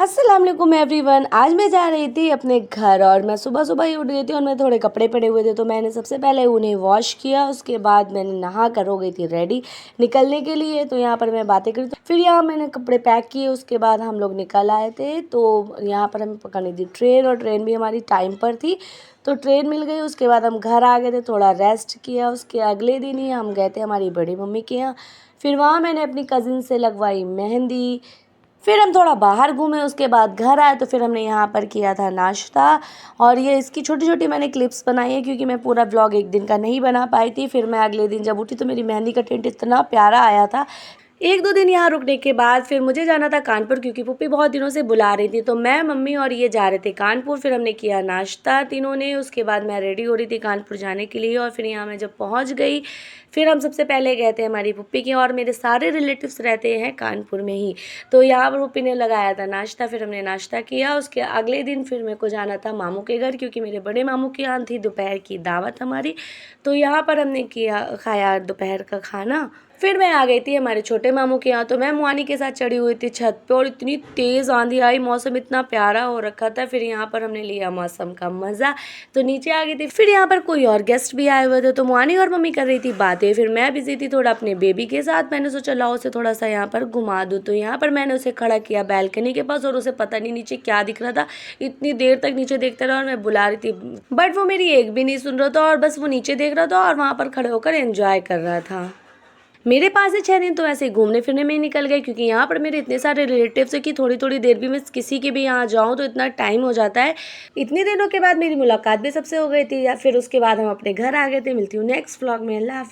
अस्सलाम वालेकुम एवरीवन। आज मैं जा रही थी अपने घर और मैं सुबह सुबह ही उठ गई थी और मैं थोड़े कपड़े पड़े हुए थे तो मैंने सबसे पहले उन्हें वॉश किया। उसके बाद मैंने नहा कर हो गई थी रेडी निकलने के लिए। तो यहाँ पर मैं बातें करी तो फिर यहाँ मैंने कपड़े पैक किए। उसके बाद हम लोग निकल आए थे। तो यहाँ पर हमें पकड़नी थी ट्रेन और ट्रेन भी हमारी टाइम पर थी तो ट्रेन मिल गई। उसके बाद हम घर आ गए थे, थोड़ा रेस्ट किया। उसके अगले दिन ही हम गए थे हमारी बड़ी मम्मी के यहाँ। फिर वहाँ मैंने अपनी कज़िन से लगवाई मेहंदी। फिर हम थोड़ा बाहर घूमे। उसके बाद घर आए तो फिर हमने यहाँ पर किया था नाश्ता। और ये इसकी छोटी छोटी मैंने क्लिप्स बनाई है क्योंकि मैं पूरा व्लॉग एक दिन का नहीं बना पाई थी। फिर मैं अगले दिन जब उठी तो मेरी मेहंदी का टेंट इतना प्यारा आया था। एक दो दिन यहाँ रुकने के बाद फिर मुझे जाना था कानपुर क्योंकि पुप्पी बहुत दिनों से बुला रही थी। तो मैं, मम्मी और ये जा रहे थे कानपुर। फिर हमने किया नाश्ता तीनों ने। उसके बाद मैं रेडी हो रही थी कानपुर जाने के लिए। और फिर यहाँ मैं जब पहुँच गई फिर हम सबसे पहले गए थे हमारी पुप्पी के। और मेरे सारे रिलेटिव्स रहते हैं कानपुर में ही। तो यहाँ पर पुप्पी ने लगाया था नाश्ता। फिर हमने नाश्ता किया। उसके अगले दिन फिर मेरे को जाना था मामू के घर क्योंकि मेरे बड़े मामू के यहाँ थी दोपहर की दावत हमारी। तो यहाँ पर हमने खाया दोपहर का खाना। फिर मैं आ गई थी हमारे छोटे मामू के यहाँ। तो मैं मुआनी के साथ चढ़ी हुई थी छत पे और इतनी तेज़ आंधी आई, मौसम इतना प्यारा हो रखा था। फिर यहाँ पर हमने लिया मौसम का मज़ा तो नीचे आ गई थी। फिर यहाँ पर कोई और गेस्ट भी आए हुए थे तो मुआनी और मम्मी कर रही थी बातें। फिर मैं बिजी थी थोड़ा अपने बेबी के साथ। मैंने सोचा लाओ उसे थोड़ा सा यहाँ पर घुमा दूँ। तो यहाँ पर मैंने उसे खड़ा किया बैल्कनी के पास और उसे पता नहीं नीचे क्या दिख रहा था, इतनी देर तक नीचे देखता रहा और मैं बुला रही थी बट वो मेरी एक भी नहीं सुन रहा था और बस वो नीचे देख रहा था और वहाँ पर खड़े होकर एंजॉय कर रहा था। मेरे पास से 6 दिन तो ऐसे ही घूमने फिरने में ही निकल गए क्योंकि यहाँ पर मेरे इतने सारे रिलेटिव्स हैं कि थोड़ी थोड़ी देर भी मैं किसी के भी यहाँ जाऊँ तो इतना टाइम हो जाता है। इतने दिनों के बाद मेरी मुलाकात भी सबसे हो गई थी। या फिर उसके बाद हम अपने घर आ गए थे। मिलती हूँ नेक्स्ट व्लॉग में। अल्लाह हाफ़िज़।